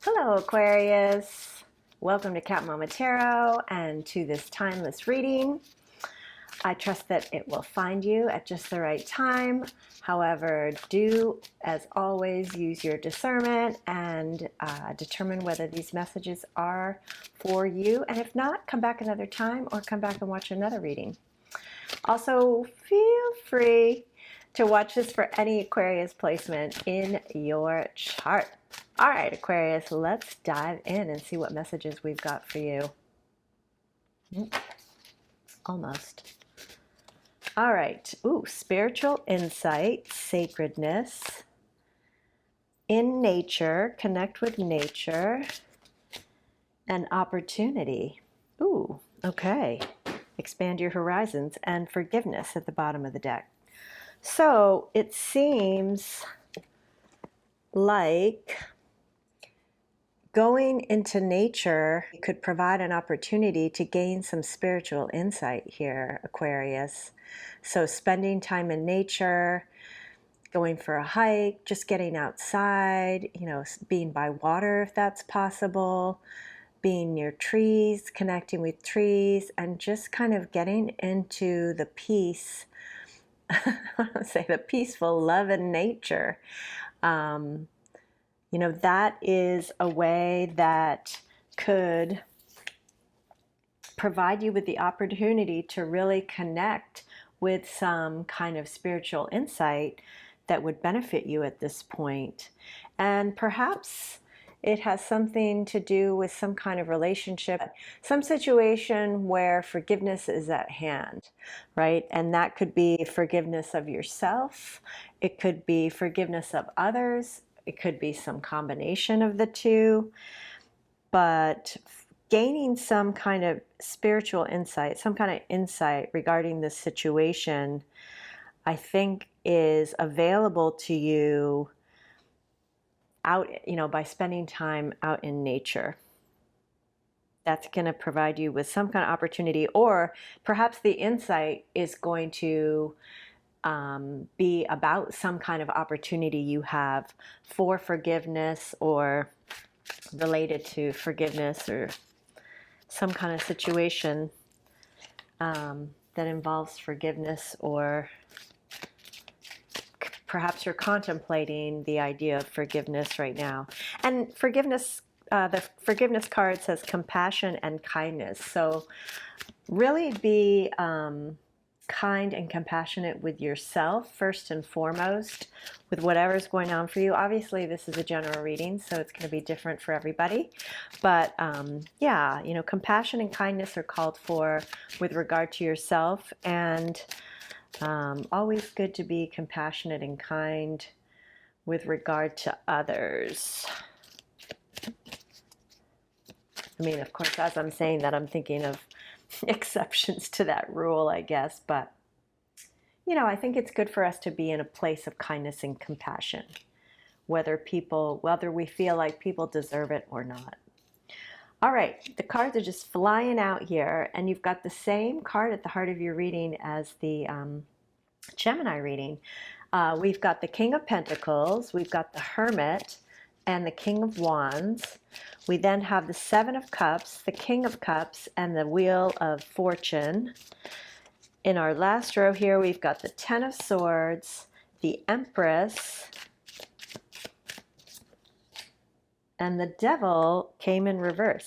Hello, Aquarius. Welcome to Cat Mama Tarot and to this timeless reading. I trust that it will find you at just the right time. However, do, as always, use your discernment and determine whether these messages are for you. And if not, come back another time or come back and watch another reading. Also, feel free to watch this for any Aquarius placement in your chart. All right, Aquarius, let's dive in and see what messages we've got for you. Almost. All right. Ooh, spiritual insight, sacredness, in nature, connect with nature, and opportunity. Ooh, okay. Expand your horizons and forgiveness at the bottom of the deck. So it seems like going into nature could provide an opportunity to gain some spiritual insight here, Aquarius. So spending time in nature, going for a hike, just getting outside, being by water if that's possible, being near trees, connecting with trees, and just kind of getting into the peace, I want to say the peaceful love in nature. That is a way that could provide you with the opportunity to really connect with some kind of spiritual insight that would benefit you at this point. And perhaps it has something to do with some kind of relationship, some situation where forgiveness is at hand, right? And that could be forgiveness of yourself. It could be forgiveness of others. It could be some combination of the two, but gaining some kind of spiritual insight, some kind of insight regarding this situation, I think is available to you out, by spending time out in nature. That's going to provide you with some kind of opportunity, or perhaps the insight is going to be about some kind of opportunity you have for forgiveness or related to forgiveness or some kind of situation that involves forgiveness, or perhaps you're contemplating the idea of forgiveness right now. And forgiveness, the forgiveness card says compassion and kindness. So really be kind and compassionate with yourself first and foremost, with whatever's going on for you. Obviously this is a general reading, so it's going to be different for everybody, but yeah, compassion and kindness are called for with regard to yourself, and always good to be compassionate and kind with regard to others. I mean, of course, as I'm saying that, I'm thinking of exceptions to that rule, I guess, but I think it's good for us to be in a place of kindness and compassion, whether we feel like people deserve it or not. All right, the cards are just flying out here, and you've got the same card at the heart of your reading as the Gemini reading. We've got the King of Pentacles, we've got the Hermit, and the King of Wands. We then have the Seven of Cups, the King of Cups, and the Wheel of Fortune. In our last row here, we've got the Ten of Swords, the Empress, and the Devil came in reverse.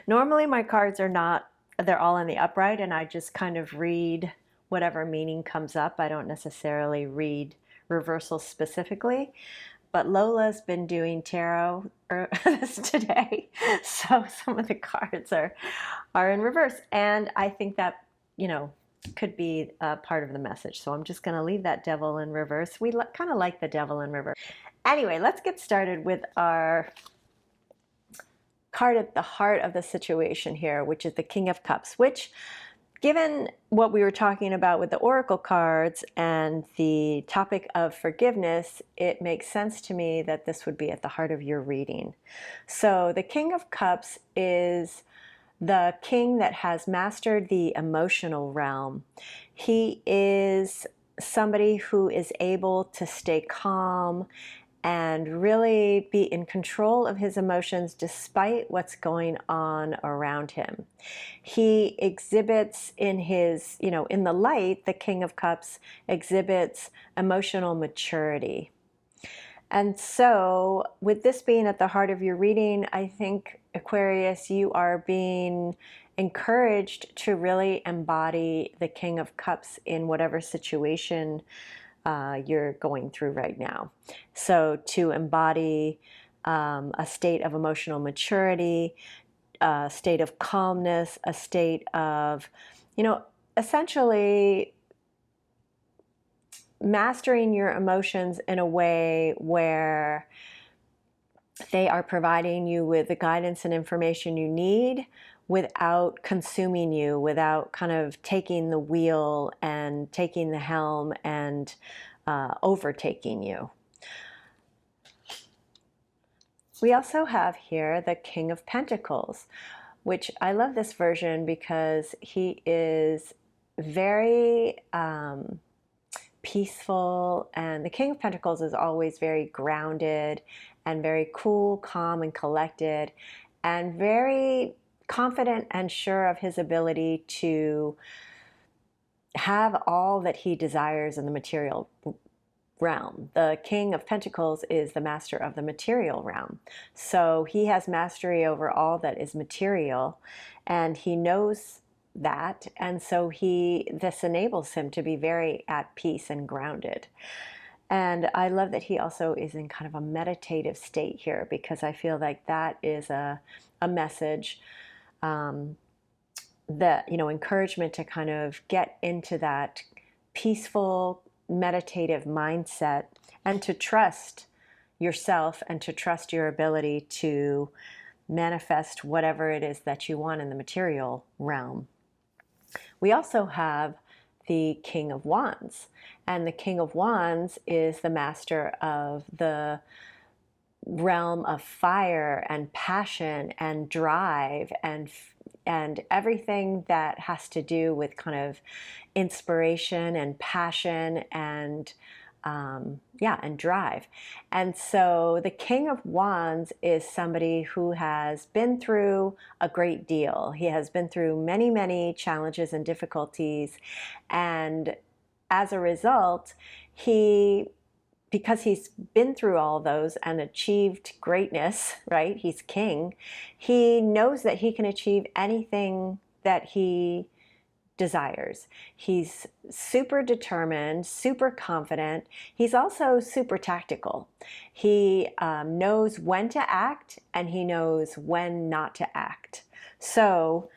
Normally my cards they're all in the upright, and I just kind of read whatever meaning comes up. I don't necessarily read reversals specifically. But Lola's been doing tarot today, so some of the cards are in reverse, and I think that could be a part of the message. So I'm just going to leave that Devil in reverse. We kind of like the Devil in reverse. Anyway, let's get started with our card at the heart of the situation here, which is the King of Cups, which, given what we were talking about with the oracle cards and the topic of forgiveness, it makes sense to me that this would be at the heart of your reading. So the King of Cups is the king that has mastered the emotional realm. He is somebody who is able to stay calm and really be in control of his emotions despite what's going on around him. He exhibits in his, in the light, the King of Cups exhibits emotional maturity. And so, with this being at the heart of your reading, I think, Aquarius, you are being encouraged to really embody the King of Cups in whatever situation you're going through right now. So, to embody a state of emotional maturity, a state of calmness, a state of, essentially mastering your emotions in a way where they are providing you with the guidance and information you need without consuming you, without kind of taking the wheel and taking the helm and overtaking you. We also have here the King of Pentacles, which I love this version because he is very peaceful, and the King of Pentacles is always very grounded and very cool, calm, and collected, and very confident and sure of his ability to have all that he desires in the material realm. The King of Pentacles is the master of the material realm. So he has mastery over all that is material, and he knows that, and so this enables him to be very at peace and grounded. And I love that he also is in kind of a meditative state here, because I feel like that is a message that, encouragement to kind of get into that peaceful meditative mindset, and to trust yourself and to trust your ability to manifest whatever it is that you want in the material realm. We also have the King of Wands, and the King of Wands is the master of the realm of fire and passion and drive and everything that has to do with kind of inspiration and passion and and drive. And so the King of Wands is somebody who has been through a great deal. He has been through many, many challenges and difficulties, and as a result, because he's been through all those and achieved greatness, right? He's king. He knows that he can achieve anything that he desires. He's super determined, super confident. He's also super tactical. He knows when to act, and he knows when not to act. So,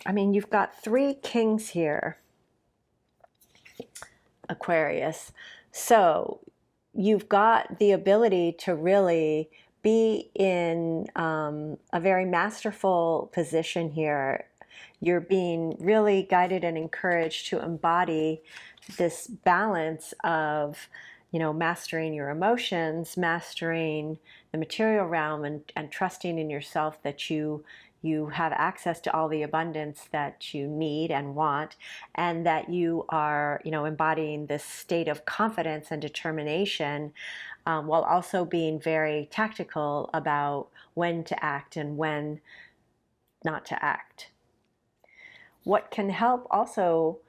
you've got three kings here, Aquarius. So you've got the ability to really be in a very masterful position here. You're being really guided and encouraged to embody this balance of, mastering your emotions, mastering the material realm, and trusting in yourself that you have access to all the abundance that you need and want, and that you are, embodying this state of confidence and determination, while also being very tactical about when to act and when not to act. What can help also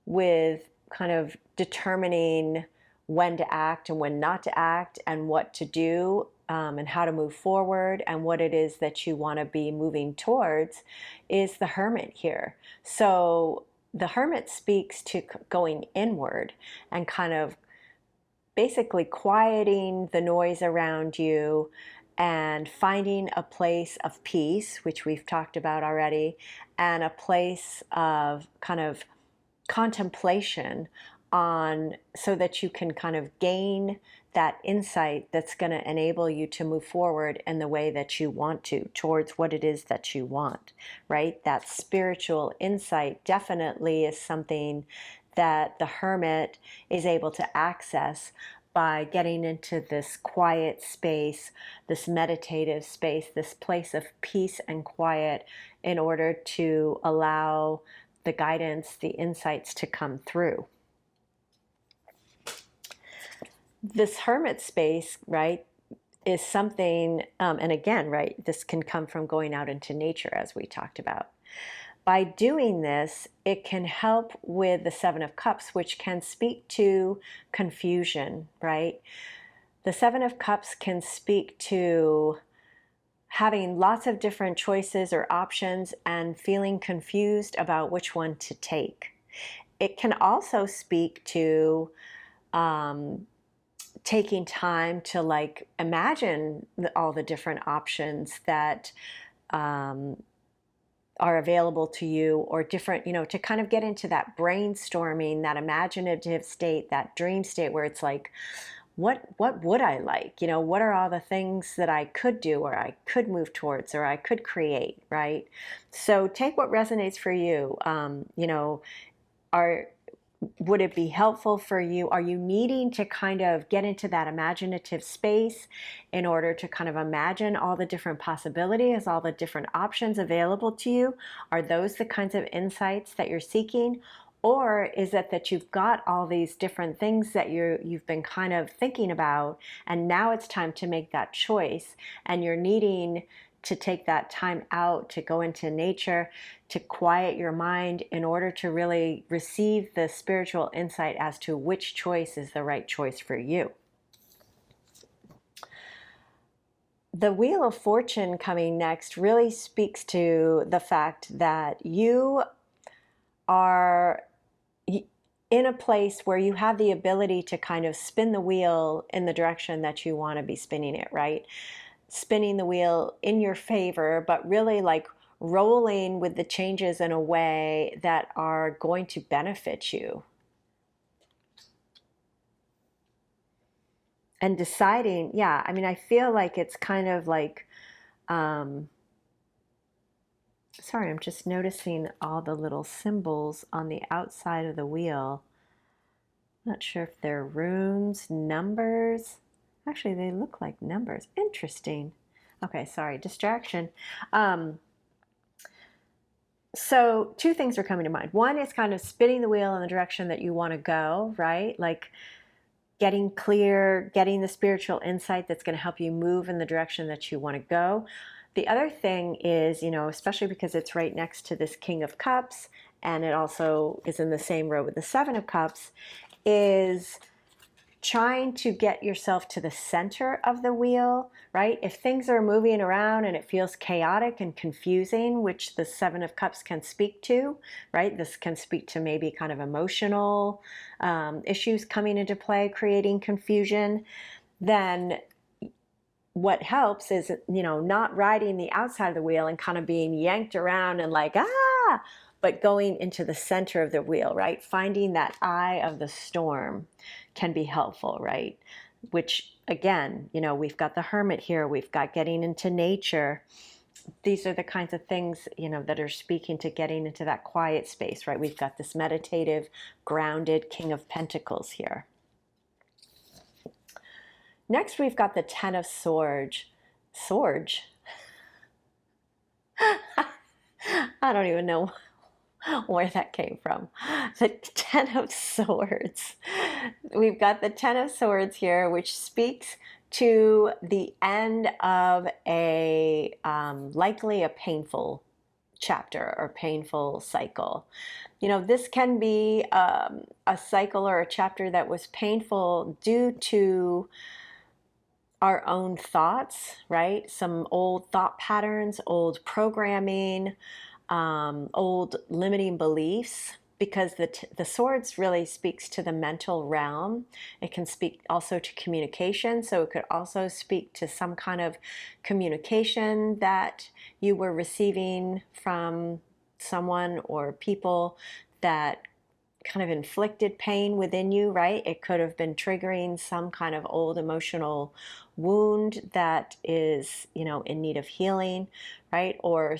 with kind of determining when to act and when not to act, and what to do, and how to move forward, and what it is that you want to be moving towards, is the Hermit here. So the Hermit speaks to going inward and kind of basically quieting the noise around you and finding a place of peace, which we've talked about already, and a place of kind of contemplation so that you can kind of gain that insight that's going to enable you to move forward in the way that you want to, towards what it is that you want, right? That spiritual insight definitely is something that the Hermit is able to access by getting into this quiet space, this meditative space, this place of peace and quiet, in order to allow the guidance, the insights to come through. this hermit space, right, is something, and again, right, this can come from going out into nature, as we talked about. By doing this, it can help with the Seven of Cups, which can speak to confusion, right? The Seven of Cups can speak to having lots of different choices or options and feeling confused about which one to take. It can also speak to taking time to like imagine all the different options that are available to you, or different, to kind of get into that brainstorming, that imaginative state, that dream state where it's like, what would I like? What are all the things that I could do, or I could move towards, or I could create, right? So take what resonates for you. Are Would it be helpful for you? Are you needing to kind of get into that imaginative space in order to kind of imagine all the different possibilities, all the different options available to you? Are those the kinds of insights that you're seeking? Or is it that you've got all these different things that you've been kind of thinking about, and now it's time to make that choice, and you're needing to take that time out to go into nature, to quiet your mind in order to really receive the spiritual insight as to which choice is the right choice for you? The Wheel of Fortune coming next really speaks to the fact that you are in a place where you have the ability to kind of spin the wheel in the direction that you want to be spinning it, right? Spinning the wheel in your favor, but really like rolling with the changes in a way that are going to benefit you. And deciding, yeah, I mean, I feel like it's kind of like, sorry, I'm just noticing all the little symbols on the outside of the wheel. Not sure if they're runes, numbers. Actually, they look like numbers. Interesting. Okay, sorry, distraction. So two things are coming to mind. One is kind of spinning the wheel in the direction that you want to go, right? Like getting clear, getting the spiritual insight that's going to help you move in the direction that you want to go. The other thing is, especially because it's right next to this King of Cups, and it also is in the same row with the Seven of Cups, is trying to get yourself to the center of the wheel, right? If things are moving around and it feels chaotic and confusing, which the Seven of Cups can speak to, right? This can speak to maybe kind of emotional issues coming into play, creating confusion. Then what helps is, not riding the outside of the wheel and kind of being yanked around and like, but going into the center of the wheel, right? Finding that eye of the storm can be helpful, right? Which again, we've got the Hermit here, we've got getting into nature. These are the kinds of things, that are speaking to getting into that quiet space, right? We've got this meditative, grounded King of Pentacles here. Next, we've got the Ten of Swords. Swords? I don't even know where that came from. The Ten of Swords. We've got the Ten of Swords here, which speaks to the end of a likely a painful chapter or painful cycle. This can be a cycle or a chapter that was painful due to our own thoughts, right? Some old thought patterns, old programming, old limiting beliefs, because the swords really speaks to the mental realm. It can speak also to communication, so it could also speak to some kind of communication that you were receiving from someone or people that kind of inflicted pain within you, right? It could have been triggering some kind of old emotional wound that is, in need of healing, right? Or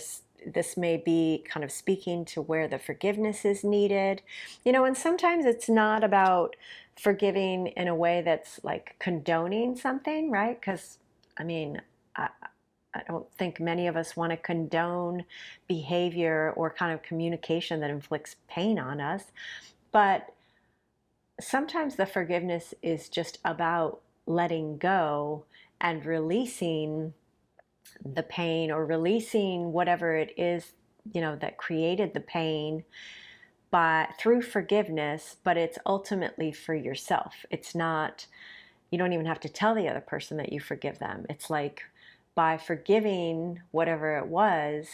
this may be kind of speaking to where the forgiveness is needed, and sometimes it's not about forgiving in a way that's like condoning something, right? Because, I don't think many of us want to condone behavior or kind of communication that inflicts pain on us. But sometimes the forgiveness is just about letting go and releasing the pain, or releasing whatever it is, that created the pain, by through forgiveness. But it's ultimately for yourself. It's not, you don't even have to tell the other person that you forgive them. It's like, by forgiving whatever it was,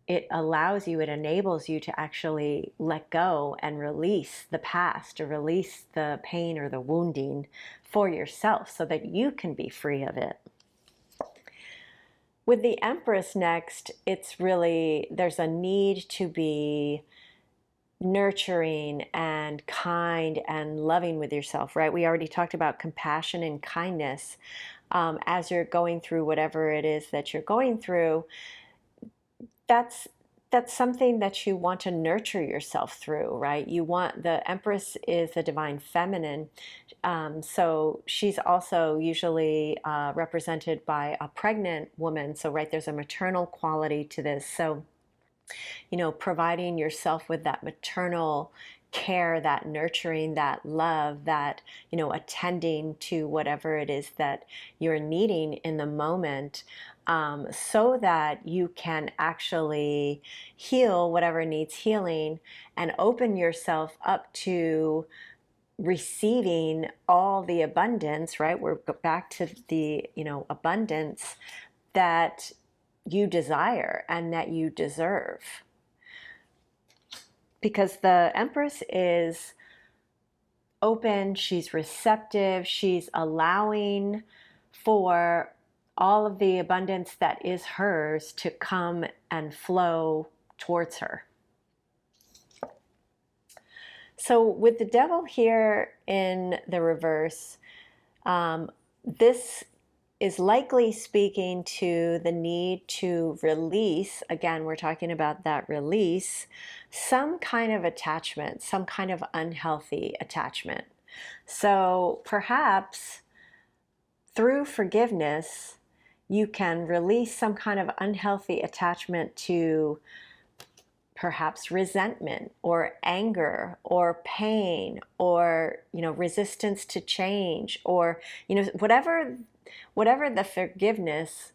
it allows you, it enables you to actually let go and release the past, or release the pain or the wounding for yourself, so that you can be free of it. With the Empress next, it's really, there's a need to be nurturing and kind and loving with yourself, right? We already talked about compassion and kindness. As you're going through whatever it is that you're going through, that's something that you want to nurture yourself through, right? You want, the Empress is the divine feminine, so she's also usually represented by a pregnant woman. So, right, there's a maternal quality to this. So, providing yourself with that maternal care, that nurturing, that love, that, attending to whatever it is that you're needing in the moment, so that you can actually heal whatever needs healing, and open yourself up to receiving all the abundance, right? We're back to the, abundance that you desire and that you deserve. Because the Empress is open, she's receptive, she's allowing for all of the abundance that is hers to come and flow towards her. So with the Devil here in the reverse, this is likely speaking to the need to release, again, we're talking about that release, some kind of attachment, some kind of unhealthy attachment. So perhaps through forgiveness, you can release some kind of unhealthy attachment to perhaps resentment or anger or pain, or resistance to change, or whatever the forgiveness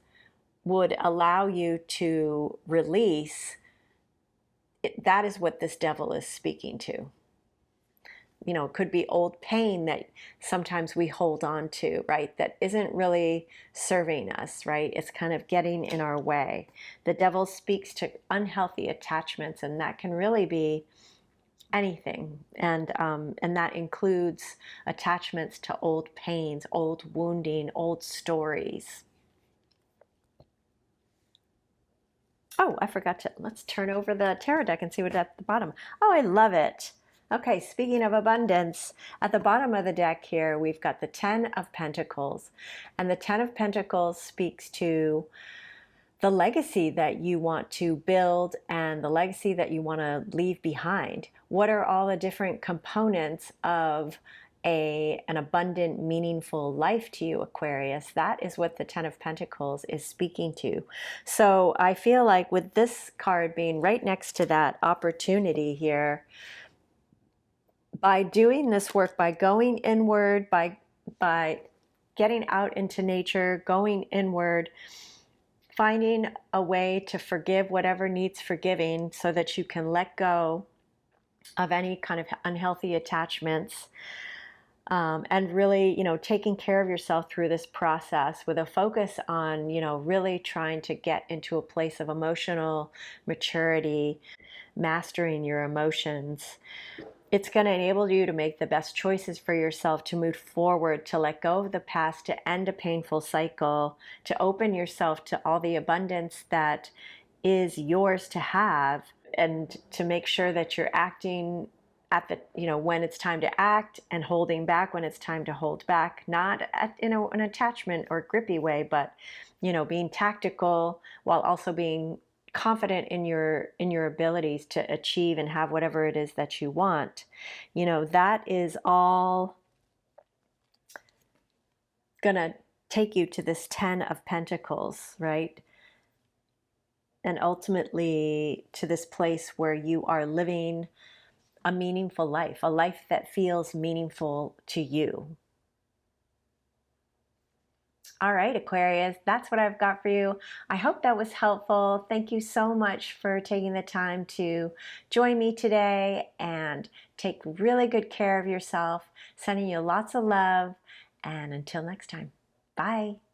would allow you to release. That is what this Devil is speaking to. It could be old pain that sometimes we hold on to, right? That isn't really serving us, right? It's kind of getting in our way. The Devil speaks to unhealthy attachments, and that can really be anything. And that includes attachments to old pains, old wounding, old stories. Oh, I forgot to, let's turn over the tarot deck and see what's at the bottom. Oh, I love it. Okay, speaking of abundance, at the bottom of the deck here, we've got the 10 of Pentacles. And the 10 of Pentacles speaks to the legacy that you want to build and the legacy that you want to leave behind. What are all the different components of an abundant, meaningful life to you, Aquarius? That is what the 10 of Pentacles is speaking to. So I feel like with this card being right next to that opportunity here, by doing this work, by going inward, by getting out into nature, going inward, finding a way to forgive whatever needs forgiving, so that you can let go of any kind of unhealthy attachments, and really, taking care of yourself through this process, with a focus on, really trying to get into a place of emotional maturity, mastering your emotions. It's going to enable you to make the best choices for yourself, to move forward, to let go of the past, to end a painful cycle, to open yourself to all the abundance that is yours to have, and to make sure that you're acting at the, when it's time to act, and holding back when it's time to hold back, not in an attachment or grippy way, but, being tactical while also being confident in your abilities to achieve and have whatever it is that you want. That is all gonna take you to this 10 of Pentacles, right? And ultimately to this place where you are living a meaningful life, a life that feels meaningful to you. All right, Aquarius, that's what I've got for you. I hope that was helpful. Thank you so much for taking the time to join me today, and take really good care of yourself. Sending you lots of love, and until next time, bye.